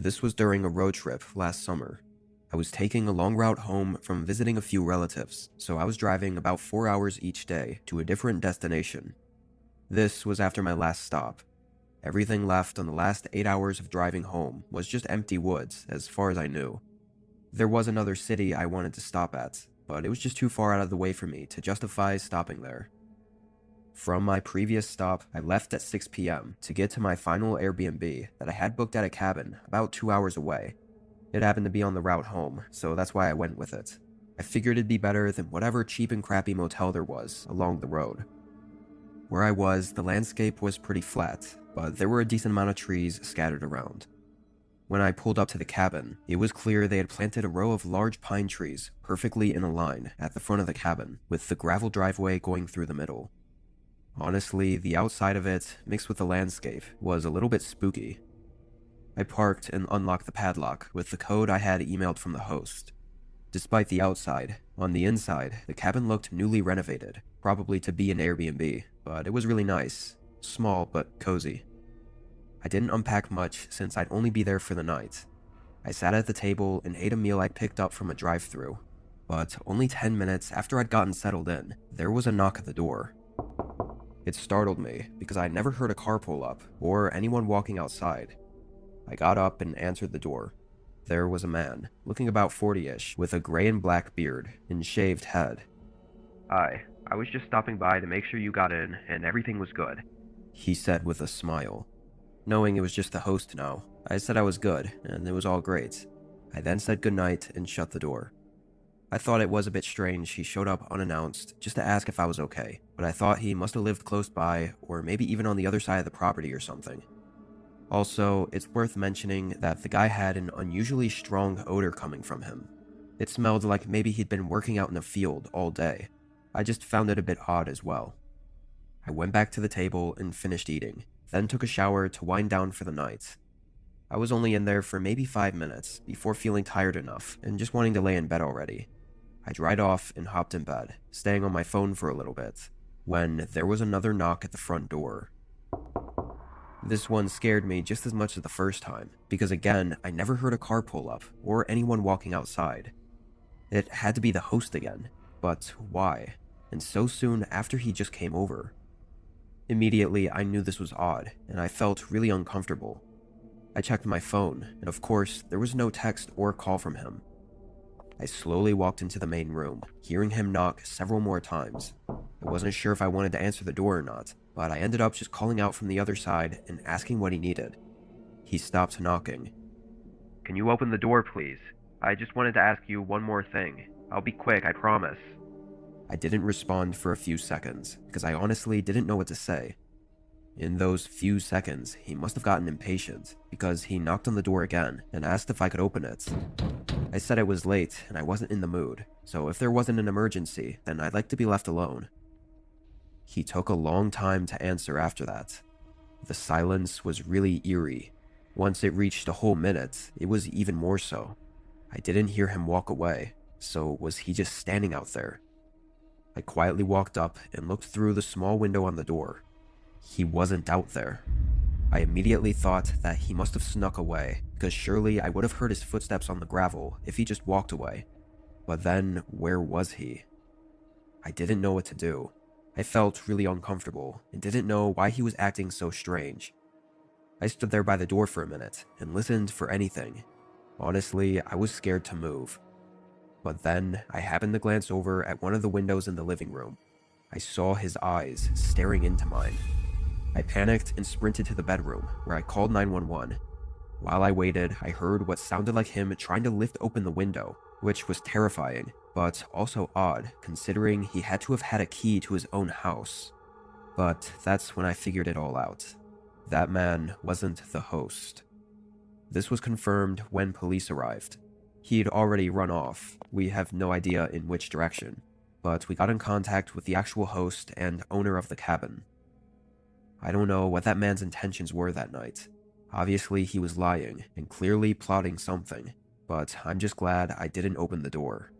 This was during a road trip last summer. I was taking a long route home from visiting a few relatives, so I was driving about 4 hours each day to a different destination. This was after my last stop. Everything left on the last 8 hours of driving home was just empty woods, as far as I knew. There was another city I wanted to stop at, but it was just too far out of the way for me to justify stopping there. From my previous stop, I left at 6 p.m. to get to my final Airbnb that I had booked at a cabin about 2 hours away. It happened to be on the route home, so that's why I went with it. I figured it'd be better than whatever cheap and crappy motel there was along the road. Where I was, the landscape was pretty flat, but there were a decent amount of trees scattered around. When I pulled up to the cabin, it was clear they had planted a row of large pine trees perfectly in a line at the front of the cabin, with the gravel driveway going through the middle. Honestly, the outside of it, mixed with the landscape, was a little bit spooky. I parked and unlocked the padlock with the code I had emailed from the host. Despite the outside, on the inside, the cabin looked newly renovated, probably to be an Airbnb, but it was really nice, small but cozy. I didn't unpack much since I'd only be there for the night. I sat at the table and ate a meal I picked up from a drive-thru, but only 10 minutes after I'd gotten settled in, there was a knock at the door. It startled me because I'd never heard a car pull up or anyone walking outside. I got up and answered the door. There was a man, looking about 40-ish, with a gray and black beard and shaved head. "Hi, I was just stopping by to make sure you got in and everything was good," he said with a smile. Knowing it was just the host now, I said I was good and it was all great. I then said goodnight and shut the door. I thought it was a bit strange he showed up unannounced just to ask if I was okay, but I thought he must have lived close by or maybe even on the other side of the property or something. Also, it's worth mentioning that the guy had an unusually strong odor coming from him. It smelled like maybe he'd been working out in the field all day. I just found it a bit odd as well. I went back to the table and finished eating, then took a shower to wind down for the night. I was only in there for maybe 5 minutes before feeling tired enough and just wanting to lay in bed already. I dried off and hopped in bed, staying on my phone for a little bit, when there was another knock at the front door. This one scared me just as much as the first time, because again, I never heard a car pull up or anyone walking outside. It had to be the host again, but why? And so soon after he just came over. Immediately, I knew this was odd, and I felt really uncomfortable. I checked my phone, and of course, there was no text or call from him. I slowly walked into the main room, hearing him knock several more times. I wasn't sure if I wanted to answer the door or not, but I ended up just calling out from the other side and asking what he needed. He stopped knocking. "Can you open the door, please? I just wanted to ask you one more thing. I'll be quick, I promise." I didn't respond for a few seconds, because I honestly didn't know what to say. In those few seconds, he must have gotten impatient, because he knocked on the door again and asked if I could open it. I said it was late and I wasn't in the mood, so if there wasn't an emergency, then I'd like to be left alone. He took a long time to answer after that. The silence was really eerie. Once it reached a whole minute, it was even more so. I didn't hear him walk away, so was he just standing out there? I quietly walked up and looked through the small window on the door. He wasn't out there. I immediately thought that he must have snuck away, because surely I would have heard his footsteps on the gravel if he just walked away. But then, where was he? I didn't know what to do. I felt really uncomfortable and didn't know why he was acting so strange. I stood there by the door for a minute and listened for anything. Honestly, I was scared to move. But then, I happened to glance over at one of the windows in the living room. I saw his eyes staring into mine. I panicked and sprinted to the bedroom, where I called 911. While I waited, I heard what sounded like him trying to lift open the window, which was terrifying, but also odd, considering he had to have had a key to his own house. But that's when I figured it all out. That man wasn't the host. This was confirmed when police arrived. He'd already run off. We have no idea in which direction, but we got in contact with the actual host and owner of the cabin. I don't know what that man's intentions were that night. Obviously, he was lying and clearly plotting something, but I'm just glad I didn't open the door.